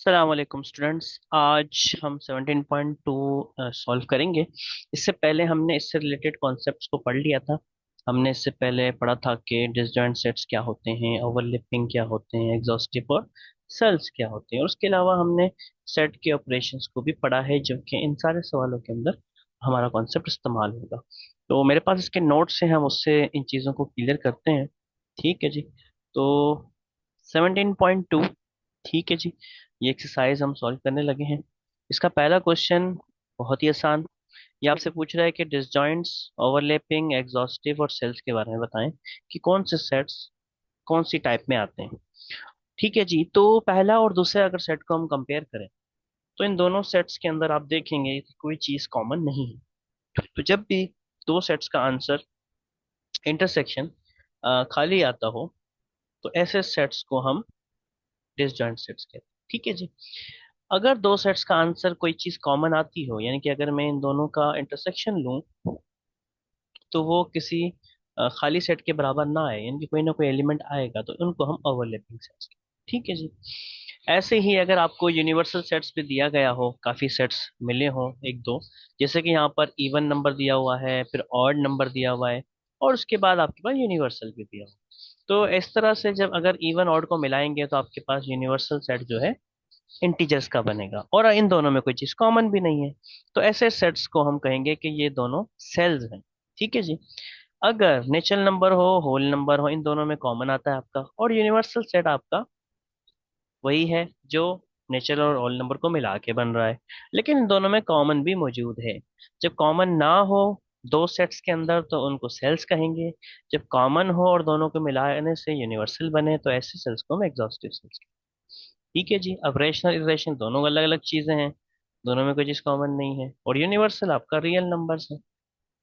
अस्सलाम वालेकुम स्टूडेंट्स। आज हम 17.2 सॉल्व करेंगे। इससे पहले हमने इससे रिलेटेड कॉन्सेप्ट्स को पढ़ लिया था। हमने इससे पहले पढ़ा था कि डिसजॉइंट सेट्स क्या होते हैं, ओवरलैपिंग क्या होते हैं, एग्जॉस्टिव और सेल्स क्या होते हैं, और उसके अलावा हमने सेट के ऑपरेशंस को भी पढ़ा है, जो कि इन सारे सवालों के अंदर हमारा कॉन्सेप्ट इस्तेमाल होगा। तो मेरे पास इसके नोट्स हैं, हम उससे इन चीज़ों को क्लियर करते हैं। ठीक है जी। तो 17.2, ठीक है जी, ये एक्सरसाइज हम सॉल्व करने लगे हैं। इसका पहला क्वेश्चन बहुत ही आसान। ये आपसे पूछ रहा है कि डिसजॉइंट्स, ओवरलैपिंग, एग्जॉस्टिव और सेल्स के बारे में बताएं कि कौन से सेट्स कौन सी टाइप में आते हैं। ठीक है जी। तो पहला और दूसरा अगर सेट को हम कंपेयर करें, तो इन दोनों सेट्स के अंदर आप देखेंगे कि कोई चीज कॉमन नहीं है। तो जब भी दो सेट्स का आंसर इंटरसेक्शन खाली आता हो, तो ऐसे सेट्स को हम डिसजॉइंट सेट्स कहते हैं। ठीक है जी। अगर दो सेट्स का आंसर कोई चीज कॉमन आती हो, यानी कि अगर मैं इन दोनों का इंटरसेक्शन लूं, तो वो किसी खाली सेट के बराबर ना आए, यानी कि कोई ना कोई एलिमेंट आएगा, तो उनको हम ओवरलैपिंग सेट्स। ठीक है जी। ऐसे ही अगर आपको यूनिवर्सल सेट्स भी दिया गया हो, काफी सेट्स मिले हो एक दो, जैसे कि यहाँ पर इवन नंबर दिया हुआ है, फिर ऑड नंबर दिया हुआ है, और उसके बाद आपके पास यूनिवर्सल भी दिया हुआ है। तो इस तरह से जब अगर इवन ऑड को मिलाएंगे, तो आपके पास यूनिवर्सल सेट जो है इंटीजर्स का बनेगा, और इन दोनों में कोई चीज कॉमन भी नहीं है। तो ऐसे सेट्स को हम कहेंगे कि ये दोनों सेल्स हैं। ठीक है जी। अगर नेचुरल नंबर हो, होल नंबर हो, इन दोनों में कॉमन आता है आपका, और यूनिवर्सल सेट आपका वही है जो नेचुरल और होल नंबर को मिला के बन रहा है, लेकिन इन दोनों में कॉमन भी मौजूद है। जब कॉमन ना हो दो सेट्स के अंदर, तो उनको सेल्स कहेंगे। जब कॉमन हो और दोनों को मिलाने से यूनिवर्सल बने, तो ऐसे सेल्स को हम एग्जॉस्टिव सेल्स। ठीक है जी। अब रेशनल इरेशनल दोनों अलग अलग चीजें हैं, दोनों में कोई चीज कॉमन नहीं है, और यूनिवर्सल आपका रियल नंबर्स है।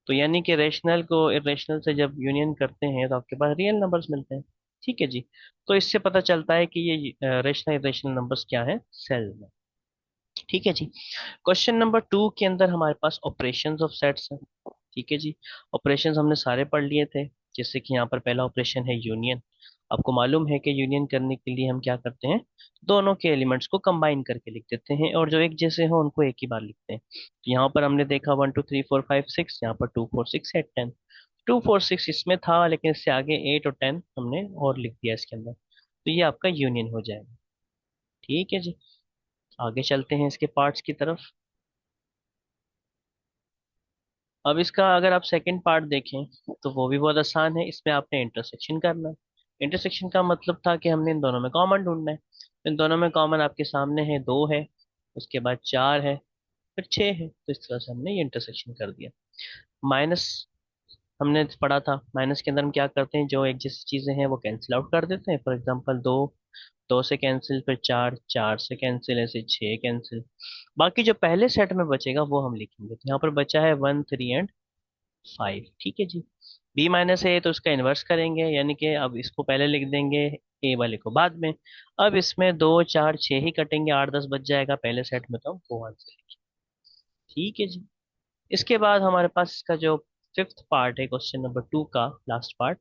तो यानी कि रेशनल को इरेशनल से जब यूनियन करते हैं, तो आपके पास रियल नंबर्स मिलते हैं। ठीक है जी। तो इससे पता चलता है कि ये रेशनल इरेशनल नंबर्स क्या है, सेल में। ठीक है जी। क्वेश्चन नंबर 2 के अंदर हमारे पास ऑपरेशंस ऑफ सेट्स हैं। ठीक है जी। ऑपरेशंस हमने सारे पढ़ लिए थे। जैसे कि यहाँ पर पहला ऑपरेशन है यूनियन। आपको मालूम है कि यूनियन करने के लिए हम क्या करते हैं, दोनों के एलिमेंट्स को कंबाइन करके लिख देते हैं, और जो एक जैसे हो उनको एक ही बार लिखते हैं। तो यहाँ पर हमने देखा 1 2 3 4 5 6, यहाँ पर 2 4 6 8 10। 2 4 6 इसमें था, लेकिन इससे आगे 8 और 10 हमने और लिख दिया इसके अंदर, तो ये आपका यूनियन हो जाएगा। ठीक है जी। आगे चलते हैं इसके पार्ट्स की तरफ। अब इसका अगर आप सेकंड पार्ट देखें, तो वो भी बहुत आसान है। इसमें आपने इंटरसेक्शन करना है। इंटरसेक्शन का मतलब था कि हमने इन दोनों में कॉमन ढूंढना है। इन दोनों में कॉमन आपके सामने है, 2 है, उसके बाद 4 है, फिर 6 है। तो इस तरह से हमने ये इंटरसेक्शन कर दिया। माइनस हमने पढ़ा था, माइनस के अंदर हम क्या करते हैं, जो एक जैसी चीजें हैं वो कैंसिल आउट कर देते हैं। फॉर एग्जांपल 2, 2 से कैंसिल, फिर 4, 4 से कैंसिल, ऐसे 6 कैंसिल। बाकी जो पहले सेट में बचेगा वो हम लिखेंगे। तो यहाँ पर बचा है 1 3 एंड 5। ठीक है जी। बी माइनस ए, तो उसका इन्वर्स करेंगे, यानी कि अब इसको पहले लिख देंगे, ए वाले को बाद में। अब इसमें 2 4 6 ही कटेंगे, 8 10 बच जाएगा पहले सेट में, तो हम वो आंसर लिखेंगे। ठीक है जी। इसके बाद हमारे पास इसका जो फिफ्थ पार्ट है, क्वेश्चन नंबर 2 का लास्ट पार्ट।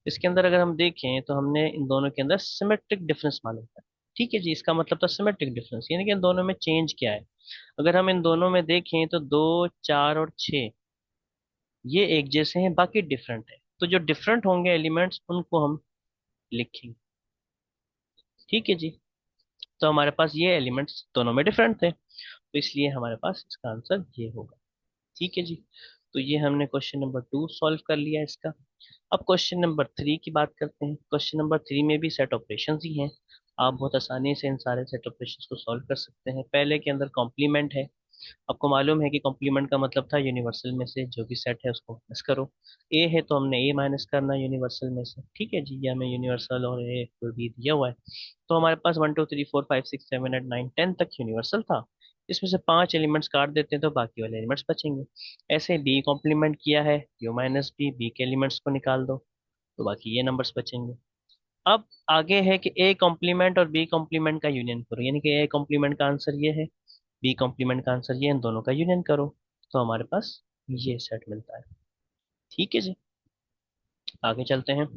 इसके अंदर अगर हम देखें, तो हमने इन दोनों के अंदर सिमेट्रिक डिफरेंस मालूम है। ठीक है जी। इसका मतलब था सिमेट्रिक डिफरेंस, यानी कि इन दोनों में चेंज क्या है। अगर हम इन दोनों में देखें, तो 2 4 और 6 ये एक जैसे हैं, बाकी डिफरेंट है। तो जो डिफरेंट होंगे एलिमेंट्स, उनको हम लिखेंगे। ठीक है जी। तो हमारे पास ये एलिमेंट्स दोनों में डिफरेंट थे, तो इसलिए हमारे पास इसका आंसर ये होगा। ठीक है जी। तो ये हमने क्वेश्चन नंबर 2 सॉल्व कर लिया इसका। अब क्वेश्चन नंबर 3 की बात करते हैं। क्वेश्चन नंबर 3 में भी सेट ऑपरेशंस ही हैं। आप बहुत आसानी से इन सारे सेट ऑपरेशंस को सॉल्व कर सकते हैं। पहले के अंदर कॉम्प्लीमेंट है। आपको मालूम है कि कॉम्प्लीमेंट का मतलब था यूनिवर्सल में से जो भी सेट है उसको माइनस करो। ए है तो हमने ए माइनस करना यूनिवर्सल में से। ठीक है जी। ये हमें यूनिवर्सल और ए को भी दिया हुआ है। तो हमारे पास 1 2 3 4 5 6 7 8 9 10 तक यूनिवर्सल था। इसमें से 5 एलिमेंट्स काट देते हैं, तो बाकी वाले एलिमेंट्स बचेंगे। ऐसे बी कॉम्प्लीमेंट किया है, यू माइनस बी, बी के एलिमेंट्स को निकाल दो, तो बाकी ये नंबर्स बचेंगे। अब आगे है कि ए कॉम्प्लीमेंट और बी कॉम्प्लीमेंट का यूनियन करो, यानी कि ए कॉम्प्लीमेंट का आंसर ये है, बी कॉम्प्लीमेंट का आंसर ये है, इन दोनों का यूनियन करो, तो हमारे पास ये सेट मिलता है। ठीक है जी। आगे चलते हैं।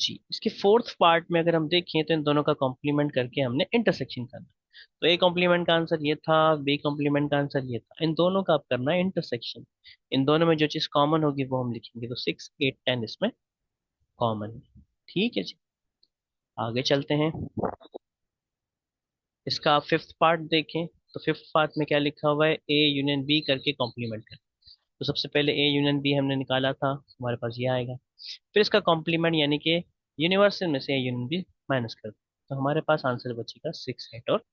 जी, इसके फोर्थ पार्ट में अगर हम देखें तो इन दोनों का कॉम्प्लीमेंट करके हमने इंटरसेक्शन करना। तो ए कॉम्प्लीमेंट का आंसर ये था, बी कॉम्प्लीमेंट का आंसर ये था, इन दोनों का अब करना है इंटरसेक्शन। इन दोनों में जो चीज कॉमन होगी वो हम लिखेंगे, तो 6 8 10 इसमें कॉमन है। ठीक है जी, आगे चलते हैं। इसका आप फिफ्थ पार्ट देखें, तो फिफ्थ पार्ट में क्या लिखा हुआ है, ए यूनियन बी करके कॉम्प्लीमेंट कर। तो सबसे पहले ए यूनियन बी हमने निकाला था, हमारे पास ये आएगा। फिर इसका कॉम्प्लीमेंट यानी कि यूनिवर्सल में से ए यूनियन बी माइनस कर दो, तो हमारे पास आंसर बचेगा 6 8 और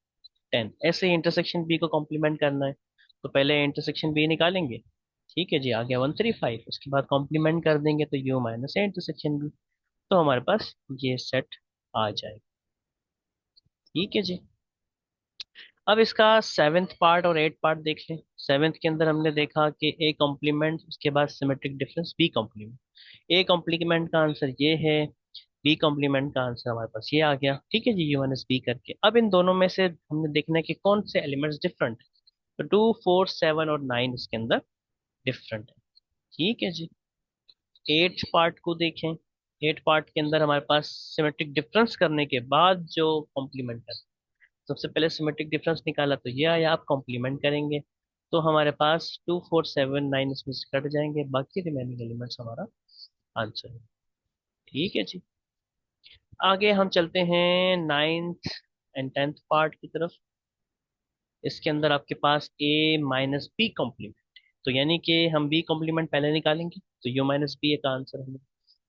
10। ऐसे ही इंटरसेक्शन बी को कॉम्प्लीमेंट करना है, तो पहले इंटरसेक्शन बी निकालेंगे। ठीक है जी, आ गया 1 3 5, उसके बाद कॉम्प्लीमेंट कर देंगे तो U minus A intersection B, तो हमारे पास ये सेट आ जाएगा। ठीक है जी, अब इसका सेवेंथ पार्ट और एट पार्ट देख लें। सेवेंथ के अंदर हमने देखा कि ए कॉम्प्लीमेंट, उसके बाद symmetric difference B complement. A complement का आंसर ये है, बी कॉम्प्लीमेंट का आंसर हमारे पास ये आ गया। ठीक है जी, यू माइनस बी करके अब इन दोनों में से हमने देखना है कि कौन से एलिमेंट्स डिफरेंट है। तो 2 4 7 और 9 इसके अंदर डिफरेंट है। ठीक है जी, एट पार्ट को देखें। एट पार्ट के अंदर हमारे पास सिमेट्रिक डिफरेंस करने के बाद जो कॉम्प्लीमेंट है, सबसे पहले सिमेट्रिक डिफरेंस निकाला तो ये आया, आप कॉम्प्लीमेंट करेंगे तो हमारे पास 2 4 7 9 इसमें से कट जाएंगे, बाकी रिमेनिंग एलिमेंट्स हमारा आंसर है। ठीक है जी, आगे हम चलते हैं नाइन्थ एंड टेंथ पार्ट की तरफ। इसके अंदर आपके पास ए माइनस बी कॉम्प्लीमेंट, तो यानी कि हम बी कॉम्प्लीमेंट पहले निकालेंगे, तो यू माइनस बी का आंसर हमें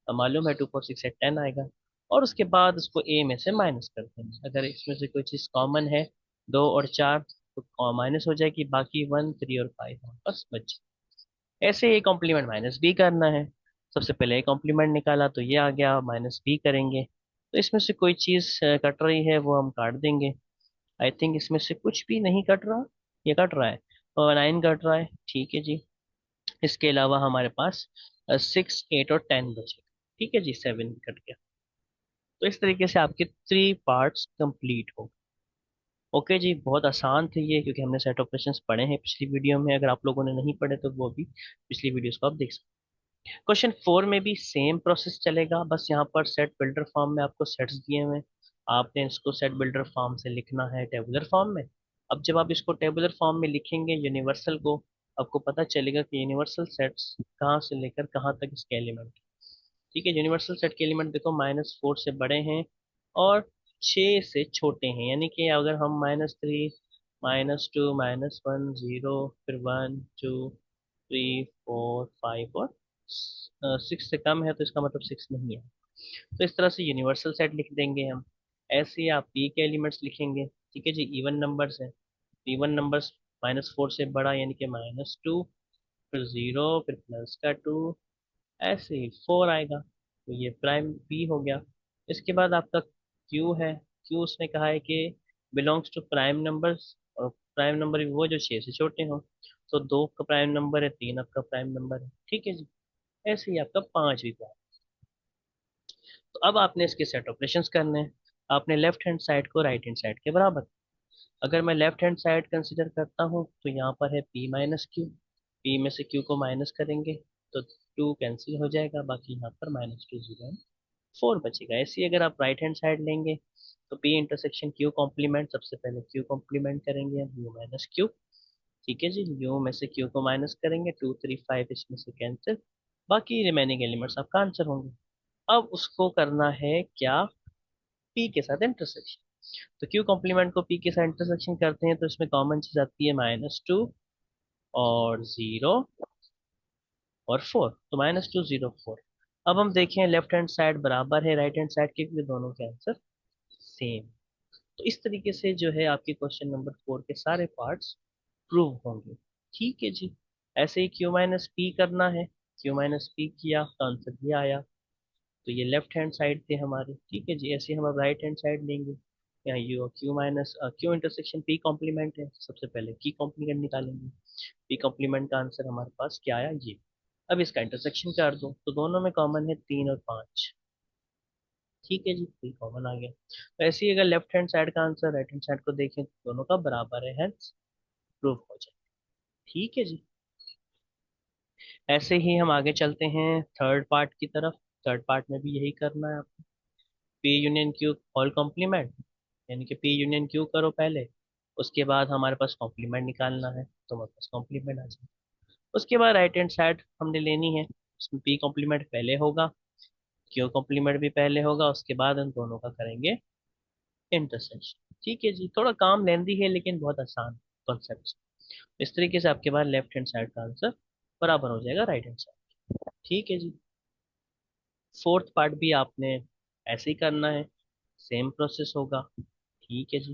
मालूम है, 2 4 6 8 10 आएगा। और उसके बाद उसको ए में से माइनस कर देंगे, अगर इसमें से कोई चीज़ कॉमन है 2 और 4, तो माइनस हो जाएगी, बाकी 1 3 और 5 हमारे पास बच जाए। ऐसे ए कॉम्प्लीमेंट माइनस बी करना है, सबसे पहले ए कॉम्प्लीमेंट निकाला तो ये आ गया, माइनस बी करेंगे तो इसमें से कोई चीज़ कट रही है वो हम काट देंगे। आई थिंक इसमें से कुछ भी नहीं कट रहा, ये कट रहा है और 9 कट रहा है। ठीक है जी, इसके अलावा हमारे पास 6 8 और 10 बचे। ठीक है जी, 7 कट गया। तो इस तरीके से आपके 3 पार्ट्स कंप्लीट हो। ओके जी, बहुत आसान थे ये, क्योंकि हमने सेट ऑपरेशंस पढ़े हैं पिछली वीडियो में। अगर आप लोगों ने नहीं पढ़े तो वो भी पिछली वीडियोस को आप देख सकते हैं। क्वेश्चन 4 में भी सेम प्रोसेस चलेगा, बस यहाँ पर सेट बिल्डर फॉर्म में आपको सेट्स दिए हुए हैं, आपने इसको सेट बिल्डर फॉर्म से लिखना है टेबुलर फॉर्म में। अब जब आप इसको टेबुलर फॉर्म में लिखेंगे यूनिवर्सल को, आपको पता चलेगा कि यूनिवर्सल सेट्स कहाँ से लेकर कहाँ तक इसके एलिमेंट। ठीक है, यूनिवर्सल सेट के एलिमेंट देखो -4 से बड़े हैं और 6 से छोटे हैं, यानी कि अगर हम -3 -2 -1 0 फिर 1 2 3 4 5 और 6 से कम है तो इसका मतलब 6 नहीं है। तो इस तरह से यूनिवर्सल सेट लिख देंगे हम। ऐसे ही आप पी के एलिमेंट्स लिखेंगे। ठीक है जी, इवन नंबर्स है, इवन नंबर्स -4 से बड़ा यानी कि -2, फिर 0, फिर +2, ऐसे ही 4 आएगा, तो ये प्राइम पी हो गया। इसके बाद आपका क्यू है। क्यू उसने कहा है कि बिलोंग्स टू प्राइम नंबर्स, और प्राइम नंबर भी वो जो 6 से छोटे हों। तो 2 का प्राइम नंबर है, 3 आपका प्राइम नंबर है। ठीक है जी, ऐसे ही आपका 5 भी प्राइम। तो अब आपने इसके सेट ऑपरेशंस करने हैं। आपने लेफ्ट हैंड साइड को राइट हैंड साइड के बराबर। अगर मैं लेफ्ट हैंड साइड कंसिडर करता हूँ तो यहाँ पर है पी माइनस क्यू, पी में से क्यू को माइनस करेंगे तो 2 कैंसिल हो जाएगा, बाकी यहाँ पर -2 0 4 बचेगा। ऐसे ही अगर आप राइट हैंड साइड लेंगे तो पी इंटरसेक्शन क्यू कॉम्प्लीमेंट, सबसे पहले क्यू कॉम्प्लीमेंट करेंगे हम, यू माइनस क्यू। ठीक है जी, यू में से क्यू को माइनस करेंगे, 2 3 5 इसमें से कैंसिल, बाकी रिमेनिंग एलिमेंट्स आपका आंसर होंगे। अब उसको करना है क्या, पी के साथ इंटरसेक्शन। तो क्यू कॉम्प्लीमेंट को पी के साथ इंटरसेक्शन करते हैं तो इसमें कॉमन चीज आती है -2 और 0 और 4, तो -2 0 4। अब हम देखें लेफ्ट हैंड साइड बराबर है राइट हैंड साइड के, क्योंकि दोनों के आंसर सेम। तो इस तरीके से जो है आपके क्वेश्चन नंबर 4 के सारे पार्ट्स प्रूव होंगे। ठीक है जी, ऐसे ही क्यू माइनस पी करना है, क्यू माइनस पी किया तो आंसर ये आया। तो ये लेफ्ट हैंड साइड थे हमारे। ठीक है जी, ऐसे ही हम अब राइट हैंड साइड लेंगे। यहाँ U Q minus Q intersection P complement है, सबसे पहले की कॉम्प्लीमेंट निकालेंगे। पी कॉम्प्लीमेंट का आंसर हमारे पास क्या आया, ये। अब इसका इंटरसेक्शन कर दो तो दोनों में कॉमन है 3 और 5। ठीक है जी, थ्री कॉमन आ गया। तो ऐसे ही अगर लेफ्ट हैंड साइड का आंसर राइट हैंड साइड को देखें तो दोनों का बराबर है, हेंस प्रूफ हो जाए। ठीक है जी, ऐसे ही हम आगे चलते हैं थर्ड पार्ट की तरफ। थर्ड पार्ट में भी यही करना है आपको। P union Q all complement, यानी कि पी यूनियन क्यू करो पहले, उसके बाद हमारे पास कॉम्प्लीमेंट निकालना है तो हमारे पास कॉम्प्लीमेंट आ जाए। उसके बाद राइट हैंड साइड हमने लेनी है, उसमें पी कॉम्प्लीमेंट पहले होगा, क्यू कॉम्प्लीमेंट भी पहले होगा, उसके बाद हम दोनों का करेंगे इंटरसेक्शन। ठीक है जी, थोड़ा काम लेंदी है लेकिन बहुत आसान कॉन्सेप्ट। इस तरीके से आपके पास लेफ्ट हैंड साइड का आंसर बराबर हो जाएगा राइट हैंड साइड। ठीक है जी। फोर्थ पार्ट भी आपने ऐसे ही करना है, सेम प्रोसेस होगा। ठीक है जी।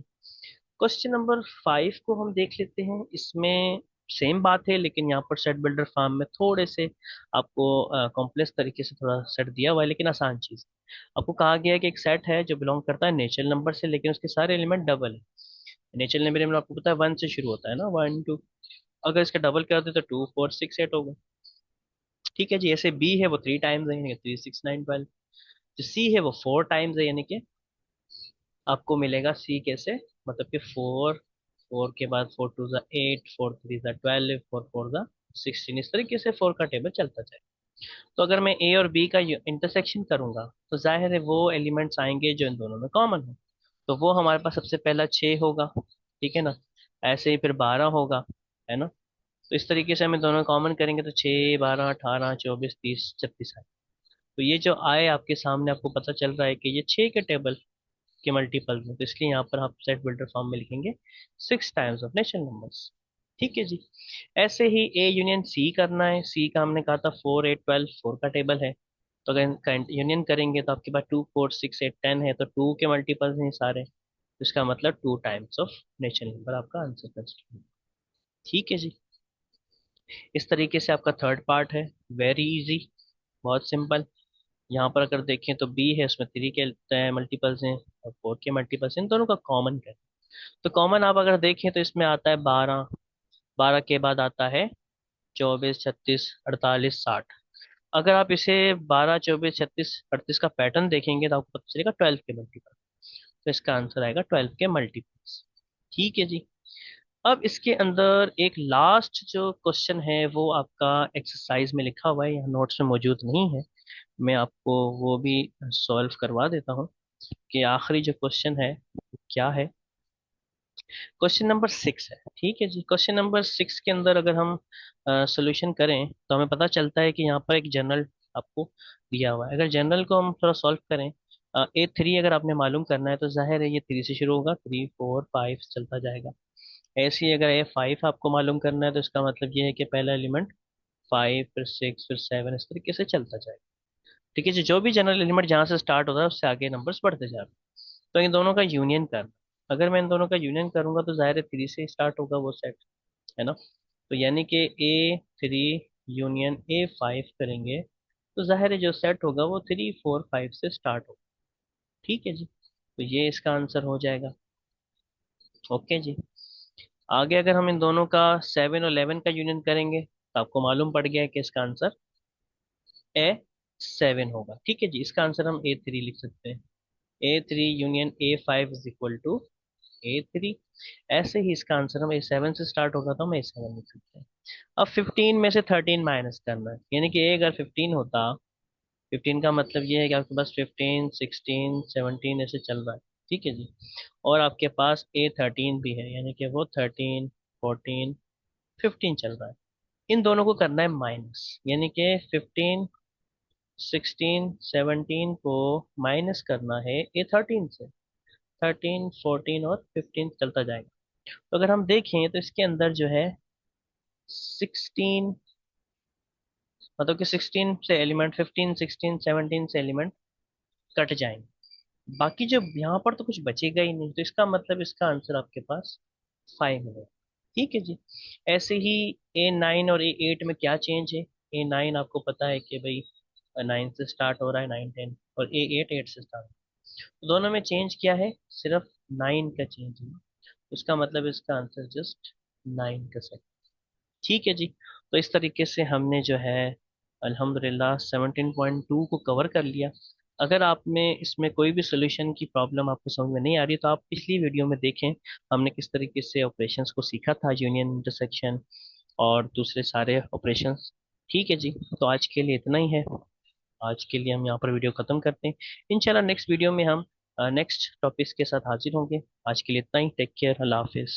क्वेश्चन नंबर 5 को हम देख लेते हैं। इसमें सेम बात है लेकिन यहाँ पर सेट बिल्डर फार्म में थोड़े से आपको कॉम्प्लेक्स तरीके से थोड़ा सेट दिया हुआ है, लेकिन आसान चीज। आपको कहा गया है कि एक सेट है जो बिलोंग करता है नेचुरल नंबर से, लेकिन उसके सारे एलिमेंट डबल है। नेचुरल नंबर में आपको पता है 1 से शुरू होता है ना, 1 2। अगर इसका डबल कर दे तो 2 4 6 8 होगा। ठीक है जी। ऐसे बी है वो 3 टाइम्स है, यानी 3 6 9 12। जो सी है वो 4 टाइम्स है, यानी कि आपको मिलेगा सी कैसे, मतलब कि 4, 4 के बाद 4 2 8, 4 3 12, 4 4 16, इस तरीके से 4 का टेबल चलता जाए। तो अगर मैं ए और बी का इंटरसेक्शन करूंगा तो जाहिर है वो एलिमेंट्स आएंगे जो इन दोनों में कॉमन हो। तो वो हमारे पास सबसे पहला 6 होगा, ठीक है ना। ऐसे ही फिर 12 होगा, है ना। तो इस तरीके से हमें दोनों कॉमन करेंगे तो 6 12 18 24 30 36 है। तो ये जो आए आपके सामने, आपको पता चल रहा है कि ये 6 के टेबल के मल्टीपल में, तो इसलिए यहाँ पर आप सेट बिल्डर फॉर्म में लिखेंगे 6 टाइम्स ऑफ नेचुरल नंबर्स। ठीक है जी। ऐसे ही ए यूनियन सी करना है। सी का हमने कहा था 4 8 12, 4 का टेबल है। तो अगर यूनियन करेंगे तो आपके पास 2 4 6 8 10 है, तो 2 के मल्टीपल्स हैं सारे, तो इसका मतलब 2 टाइम्स ऑफ नेचुरल नंबर आपका आंसर कंसिडर होगा। ठीक है जी। इस तरीके से आपका थर्ड पार्ट है, वेरी इजी, बहुत सिंपल। यहाँ पर अगर देखें तो बी है, उसमें 3 के मल्टीपल्स हैं और 4 के मल्टीपल्स हैं, इन दोनों का कॉमन क्या है। तो कॉमन आप अगर देखें तो इसमें आता है 12, 12 के बाद आता है 24 36 48 60। अगर आप इसे 12 24 36 38 का पैटर्न देखेंगे तो आपको पता चलेगा 12 के मल्टीपल। तो इसका आंसर आएगा 12 के मल्टीपल्स। ठीक है जी। अब इसके अंदर एक लास्ट जो क्वेश्चन है वो आपका एक्सरसाइज में लिखा हुआ है, यहाँ नोट्स में मौजूद नहीं है। मैं आपको वो भी सॉल्व करवा देता हूँ कि आखिरी जो क्वेश्चन है वो क्या है। क्वेश्चन नंबर 6 है। ठीक है जी। क्वेश्चन नंबर 6 के अंदर अगर हम सोल्यूशन करें तो हमें पता चलता है कि यहाँ पर एक जनरल आपको दिया हुआ है। अगर जनरल को हम थोड़ा सॉल्व करें, A3 अगर आपने मालूम करना है तो जाहिर है ये 3 से शुरू होगा, 3 4 5 चलता जाएगा। ऐसे ही अगर A5 आपको मालूम करना है तो इसका मतलब ये है कि पहला एलिमेंट 5 फिर 6 फिर 7 इस तरीके से चलता जाएगा। ठीक है जी। जो भी जनरल एलिमेंट जहाँ से स्टार्ट होता है उससे आगे नंबर्स बढ़ते जा रहे हैं। तो इन दोनों का यूनियन करना, अगर मैं इन दोनों का यूनियन करूंगा तो जाहिर है 3 से स्टार्ट होगा वो सेट, है ना। तो यानी कि A3 यूनियन A5 करेंगे तो जाहिर है जो सेट होगा वो 3 4 5 से स्टार्ट होगा। ठीक है जी। तो ये इसका आंसर हो जाएगा। ओके जी। आगे अगर हम इन दोनों का 7 और 11 का यूनियन करेंगे तो आपको मालूम पड़ गया है कि इसका आंसर A7 होगा। ठीक है जी। इसका आंसर हम A3 लिख सकते हैं। A3 union A5 is equal to A3। ऐसे ही इसका आंसर हम A7 से स्टार्ट होगा तो हम A7 लिख सकते हैं। अब 15 में से 13 माइनस करना है, यानी कि A अगर 15 होता, 15 का मतलब ये है कि आपके पास 15 16 17 ऐसे चल रहा है। ठीक है जी। और आपके पास A13 भी है, यानी कि वो 13 14 15 चल रहा है। इन दोनों को करना है माइनस, यानी कि 15 16 17 को माइनस करना है A13 से। 13 14 और 15 चलता जाएगा। तो अगर हम देखें तो इसके अंदर जो है 16, मतलब कि 16 से एलिमेंट, 15 16 17 से एलिमेंट कट जाएंगे। बाकी जो यहाँ पर तो कुछ बचेगा ही नहीं, तो इसका मतलब इसका आंसर आपके पास 5 है। ठीक है जी। ऐसे ही A9 और A8 में क्या चेंज है। A9 आपको पता है कि भाई 9 से स्टार्ट हो रहा है, 9 10, और A8 8 से स्टार्ट। दोनों में चेंज क्या है, सिर्फ 9 का चेंज है। उसका मतलब इसका आंसर जस्ट 9 का सेट। ठीक है जी। तो इस तरीके से हमने जो है अल्हम्दुलिल्लाह 17.2 को कवर कर लिया। अगर आप में इसमें कोई भी सोल्यूशन की प्रॉब्लम आपको समझ में नहीं आ रही तो आप पिछली वीडियो में देखें, हमने किस तरीके से ऑपरेशंस को सीखा था, यूनियन इंटरसेक्शन और दूसरे सारे ऑपरेशंस। ठीक है जी। तो आज के लिए इतना ही है। आज के लिए हम यहाँ पर वीडियो खत्म करते हैं। इंशाल्लाह नेक्स्ट वीडियो में हम नेक्स्ट टॉपिक्स के साथ हाजिर होंगे। आज के लिए इतना ही। Take care. अल्लाह हाफिज।